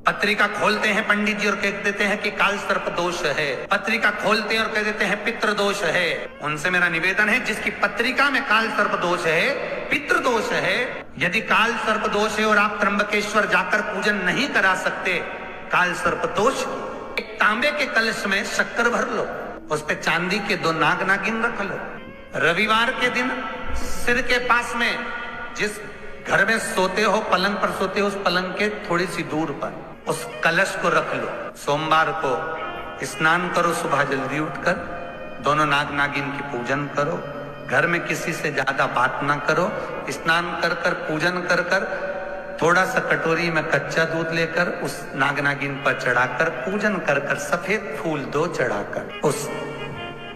पत्रिका खोलते हैं पंडित जी और कह देते हैं कि काल सर्प दोष है, पत्रिका खोलते हैं और कह देते हैं पितृ दोष है। उनसे मेरा निवेदन है, जिसकी पत्रिका में काल सर्प दोष है, पितृ दोष है, यदि काल सर्प दोष है और आप त्र्यंबकेश्वर जाकर पूजन नहीं करा सकते, काल सर्प दोष, एक तांबे के कलश में शक्कर भर लो, उस पे चांदी के 2 नाग नागिन रख लो। रविवार के दिन सिर के पास में, जिस घर में सोते हो, पलंग पर सोते हो, उस पलंग के थोड़ी सी दूर पर उस कलश को रख लो। सोमवार को स्नान करो, सुबह जल्दी उठकर दोनों नाग नागिन की पूजन करो। घर में किसी से ज्यादा बात ना करो। स्नान कर कर पूजन कर कर थोड़ा सा कटोरी में कच्चा दूध लेकर उस नाग नागिन पर चढ़ाकर पूजन कर कर सफेद फूल 2 चढ़ाकर उस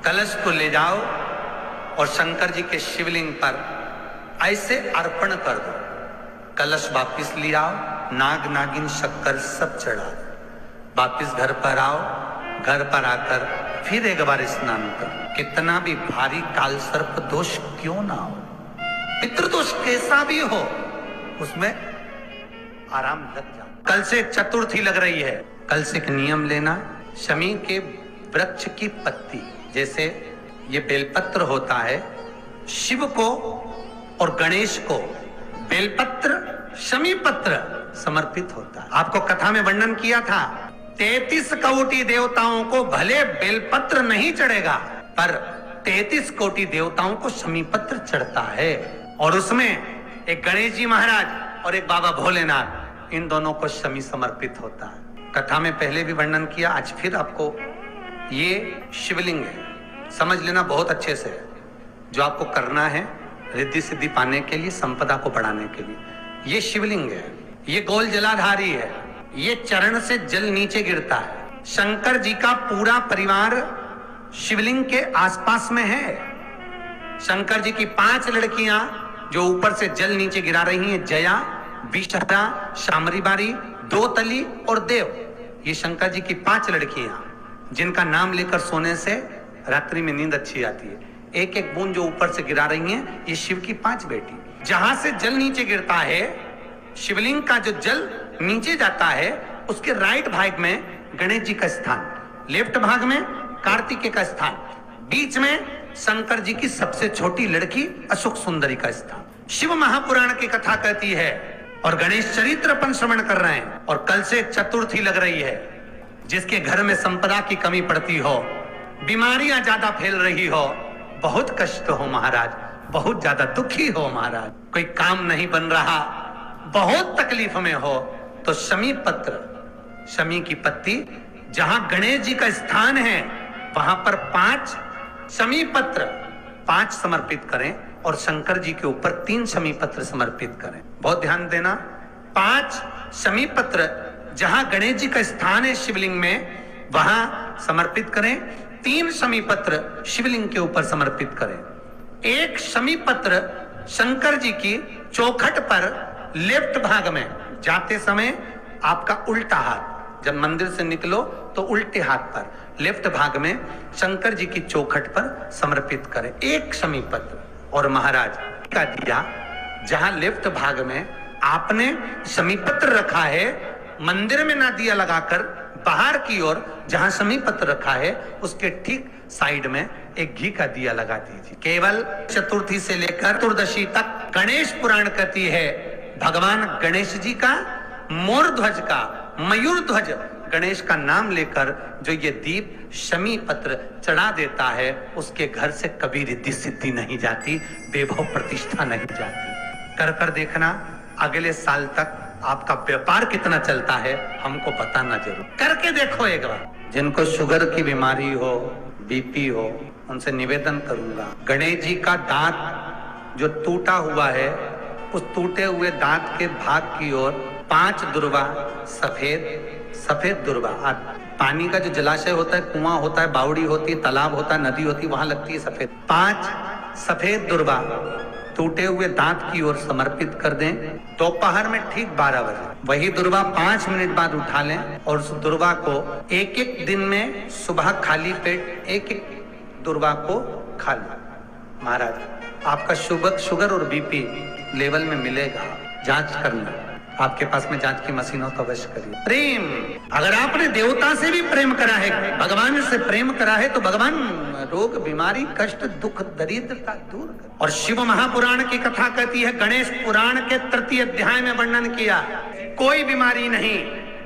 कलश को ले जाओ और शंकर जी के शिवलिंग पर ऐसे अर्पण कर दो। कलश वापिस ले आओ, नाग नागिन शक्कर सब चढ़ा दो। वापिस घर पर आओ, घर पर आकर फिर एक बार स्नान करो। कितना भी भारी काल सर्प दोष क्यों ना हो, पितृदोष कैसा भी हो, उसमें आराम लग जाओ। कल से चतुर्थी लग रही है, कल से एक नियम लेना, शमी के वृक्ष की पत्ती, जैसे ये बेलपत्र होता है, शिव को और गणेश को बेलपत्र, शमी पत्र समर्पित होता है। आपको कथा में वर्णन किया था, 33 कोटि देवताओं को भले बेलपत्र नहीं चढ़ेगा, पर 33 कोटि देवताओं को शमी पत्र चढ़ता है। और उसमें एक गणेश जी महाराज और एक बाबा भोलेनाथ, इन दोनों को शमी समर्पित होता है। कथा में पहले भी वर्णन किया, आज फिर आपको, ये शिवलिंग है, समझ लेना बहुत अच्छे से, जो आपको करना है रिद्धि सिद्धि पाने के लिए, संपदा को बढ़ाने के लिए। ये शिवलिंग है, ये गोल जलाधारी है, ये चरण से जल नीचे गिरता है। शंकर जी का पूरा परिवार शिवलिंग के आसपास में है। शंकर जी की 5 लड़कियां जो ऊपर से जल नीचे गिरा रही हैं, जया, विषहरा, शामरीबारी, दोतली और देव, ये शंकर जी की 5 लड़कियां, जिनका नाम लेकर सोने से रात्रि में नींद अच्छी आती है। एक एक बूंद जो ऊपर से गिरा रही हैं, ये शिव की 5 बेटी। जहां से जल नीचे गिरता है, शिवलिंग का जो जल नीचे जाता है, उसके राइट भाग में गणेश जी का स्थान, लेफ्ट भाग में कार्तिकेय का स्थान, बीच में शंकर जी की सबसे छोटी लड़की अशोक सुंदरी का स्थान। शिव महापुराण की कथा कहती है और गणेश चरित्र अपन श्रवण कर रहे हैं। और कल से चतुर्थी लग रही है, जिसके घर में संपदा की कमी पड़ती हो, बीमारियां ज्यादा फैल रही हो, बहुत कष्ट हो महाराज, बहुत ज्यादा दुखी हो महाराज, कोई काम नहीं बन रहा, बहुत तकलीफ में हो, तो शमी पत्र, शमी की पत्ती, जहां गणेश जी का स्थान है वहां पर 5 शमी पत्र 5 समर्पित करें और शंकर जी के ऊपर 3 शमी पत्र समर्पित करें। बहुत ध्यान देना, 5 शमी पत्र जहां गणेश जी का स्थान है शिवलिंग में, वहां समर्पित करें। 3 शमी पत्र शिवलिंग के ऊपर समर्पित करें। 1 शमी पत्र शंकर जी की चौखट पर लेफ्ट भाग में, जाते समय आपका उल्टा हाथ, जब मंदिर से निकलो तो उल्टे हाथ पर लेफ्ट भाग में शंकर जी की चौखट पर समर्पित करें 1 शमी पत्र। और महाराज का दिया, जहां लेफ्ट भाग में आपने शमी पत्र रखा है, मंदिर में ना दिया लगाकर बाहर की ओर जहां शमी पत्र रखा है, उसके ठीक साइड में एक घी का दिया लगा दीजिए। केवल चतुर्थी से लेकर चतुर्दशी तक गणेश पुराण कहती है, भगवान गणेश जी का, मोर ध्वज का, मयूर ध्वज गणेश का नाम लेकर जो ये दीप शमी पत्र चढ़ा देता है, उसके घर से कभी रिद्धि सिद्धि नहीं जाती, वैभव प्रतिष्ठा नहीं जाती। कर कर देखना, अगले साल तक आपका व्यापार कितना चलता है हमको बताना जरूर, करके देखो एक बार। जिनको शुगर की बीमारी हो, बीपी हो, उनसे निवेदन करूंगा, गणेश जी का दांत जो टूटा हुआ है, उस टूटे हुए दांत के भाग की ओर 5 दुर्वा सफेद दुर्वा, पानी का जो जलाशय होता है, कुआं होता है, बावड़ी होती है, तालाब होता है, नदी होती है, वहां लगती है सफेद, 5 सफेद दुर्वा टूटे हुए दांत की ओर समर्पित कर दें। दोपहर में ठीक 12 बजे वही दुर्वा 5 मिनट बाद उठा लें और उस दुर्वा को एक दिन में सुबह खाली पेट एक दुर्वा को खा लें। महाराज आपका शुगर और बीपी लेवल में मिलेगा, जांच करना। आपके पास में जांच की मशीन हो तो अवश्य करिए। प्रेम, अगर आपने देवता से भी प्रेम करा है, भगवान से प्रेम करा है, तो भगवान रोग बीमारी कष्ट दुख दरिद्रता दूर कर। और शिव महापुराण की कथा कहती है, गणेश पुराण के 3 अध्याय में वर्णन किया, कोई बीमारी नहीं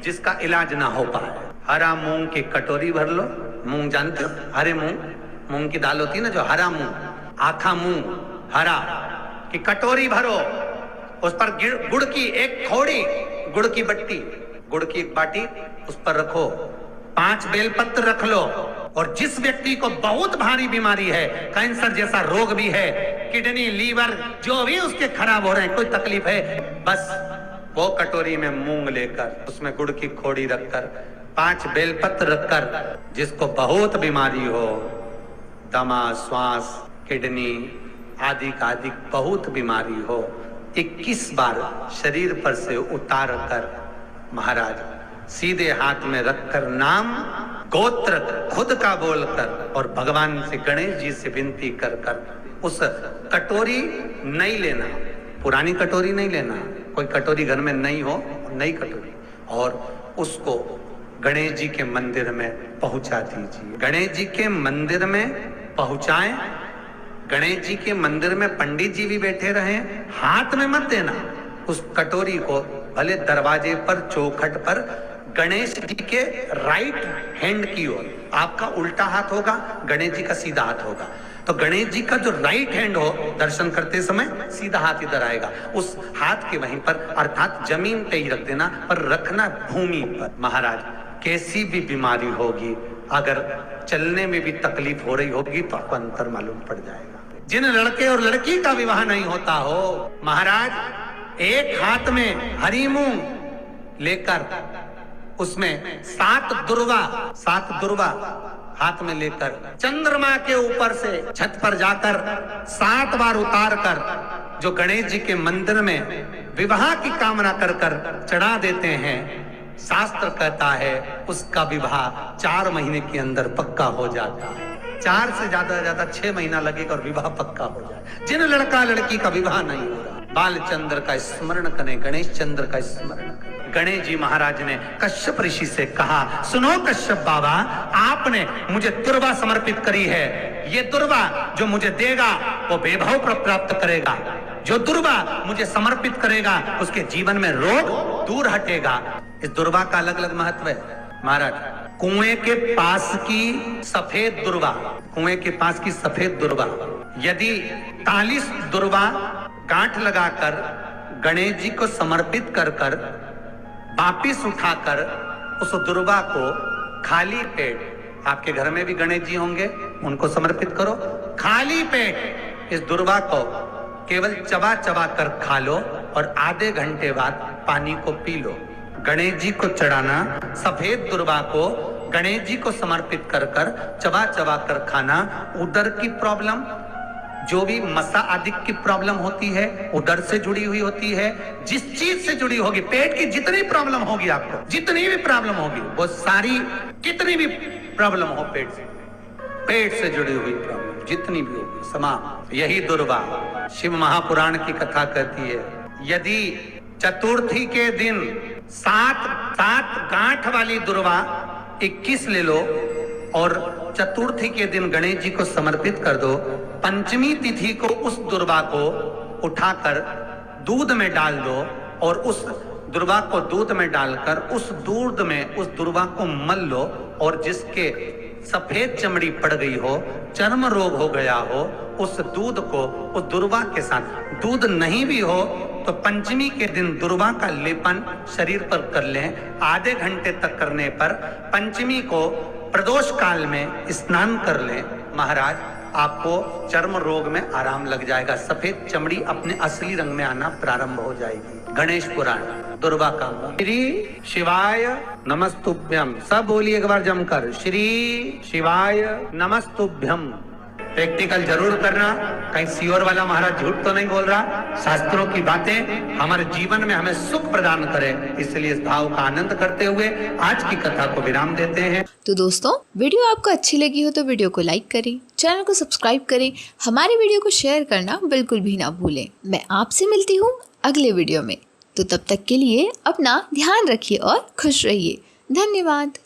जिसका इलाज ना हो पाए। हरा मूंग की कटोरी भर लो, मूंग जानते हो, हरे मूंग की दाल होती है ना, जो हरा मूंग, आखा मूंग हरा की कटोरी भरो, उस पर गुड़ की एक थोड़ी, गुड़ की बट्टी, गुड़ की एक बाटी उस पर रखो, 5 बेलपत्र रख लो, और जिस व्यक्ति को बहुत भारी बीमारी है, कैंसर जैसा रोग भी है, किडनी लीवर जो भी उसके खराब हो रहे हैं, कोई तकलीफ है, बस वो कटोरी में मूंग लेकर उसमें गुड़ की खोड़ी रखकर 5 बेलपत्र रखकर, जिसको बहुत बीमारी हो, दमा श्वास किडनी आदि का आदि बहुत बीमारी हो, 21 बार शरीर पर से उतार कर महाराज सीधे हाथ में रखकर नाम गोत्र खुद का बोलकर और भगवान से गणेश जी से विनती कर कर उस कटोरी नहीं लेना, पुरानी कटोरी नहीं लेना, कोई कटोरी घर में नहीं हो, नई कटोरी, और उसको गणेश जी के मंदिर में पहुंचा दीजिए। गणेश जी के मंदिर में पहुंचाएं, गणेश जी के मंदिर में पंडित जी भी बैठे रहे, हाथ में मत देना उस कटोरी को, भले दरवाजे पर चौखट पर गणेश जी के राइट हैंड की ओर, आपका उल्टा हाथ होगा, गणेश जी का सीधा हाथ होगा, तो गणेश जी का जो राइट हैंड हो, दर्शन करते समय सीधा हाथ इधर आएगा, उस हाथ के वहीं पर, अर्थात जमीन पे ही रख देना, पर रखना भूमि पर। महाराज कैसी भी बीमारी होगी, अगर चलने में भी तकलीफ हो रही होगी तो आपको अंतर मालूम पड़ जाएगा। जिन लड़के और लड़की का विवाह नहीं होता हो, महाराज एक हाथ में हरी मूंग लेकर उसमें 7 दुर्वा हाथ में लेकर चंद्रमा के ऊपर से छत पर जाकर 7 बार उतार कर जो गणेश जी के मंदिर में विवाह की कामना कर कर चढ़ा देते हैं, शास्त्र कहता है उसका विवाह 4 महीने के अंदर पक्का हो जाता है। 4 से ज्यादा 6 महीना लगेगा और विवाह पक्का हो जाए। जिन लड़का लड़की का विवाह नहीं हो रहा, बालचंद्र का स्मरण करें, गणेश चंद्र का स्मरण करें। गणेश जी महाराज ने कश्यप ऋषि से कहा, सुनो कश्यप बाबा, आपने मुझे दुर्वा समर्पित करी है, ये दुर्वा जो मुझे देगा वो वैभव प्राप्त करेगा, जो दुर्वा मुझे समर्पित करेगा उसके जीवन में रोग दूर हटेगा। इस दुर्वा का अलग अलग महत्व है महाराज। कुएं के पास की सफेद दुर्वा, कुएं के पास की सफेद दुर्वा, यदि 40 दुर्वा गांठ लगाकर गणेश जी को समर्पित कर कर वापिस उठाकर उस दुर्वा को खाली पेट, आपके घर में भी गणेश जी होंगे, उनको समर्पित करो, खाली पेट इस दुर्वा को केवल चबा चबा कर खा लो और आधे घंटे बाद पानी को पी लो। गणेश जी को चढ़ाना, सफेद दुर्वा को गणेश जी को समर्पित कर कर चबा चबा कर खाना, उदर की प्रॉब्लम, जो भी मसा आदि की प्रॉब्लम होती है उदर से जुड़ी हुई होती है, जिस चीज से जुड़ी होगी, पेट की जितनी प्रॉब्लम होगी, आपको जितनी भी प्रॉब्लम होगी, वो सारी कितनी भी प्रॉब्लम हो पेट से जुड़ी हुई प्रॉब्लम जितनी भी होगी समाप्त। यही दुर्वा शिव महापुराण की कथा कहती है, यदि चतुर्थी के दिन 7 गांठ वाली दुर्वा 21 ले लो और चतुर्थी के दिन गणेश जी को समर्पित कर दो, पंचमी तिथि को उस दुर्वा को उठाकर दूध में डाल दो और उस दुर्वा को दूध में डालकर उस दूध में उस दुर्वा को मल लो, और जिसके सफेद चमड़ी पड़ गई हो, चर्म रोग हो गया हो, उस दूध को उस दुर्वा के साथ, दूध नहीं भी हो तो पंचमी के दिन दुर्वा का लेपन शरीर पर कर लें, आधे घंटे तक करने पर पंचमी को प्रदोष काल में स्नान कर लें, महाराज आपको चर्म रोग में आराम लग जाएगा, सफेद चमड़ी अपने असली रंग में आना प्रारंभ हो जाएगी। गणेश पुराण दुर्वा का श्री शिवाय नमस्तुभ्यम, सब बोलिए एक बार जमकर, श्री शिवाय नमस्तुभ्यम। प्रैक्टिकल जरूर करना, कहीं सियोर वाला महाराज झूठ तो नहीं बोल रहा, शास्त्रों की बातें हमारे जीवन में हमें सुख प्रदान करें, इसलिए इस भाव का आनंद करते हुए आज की कथा को विराम देते हैं। तो दोस्तों, वीडियो आपको अच्छी लगी हो तो वीडियो को लाइक करें, चैनल को सब्सक्राइब करें, हमारी वीडियो को शेयर करना बिल्कुल भी ना भूलें। मैं आपसे मिलती हूँ अगले वीडियो में। तो तब तक के लिए अपना ध्यान रखिए और खुश रहिए। धन्यवाद।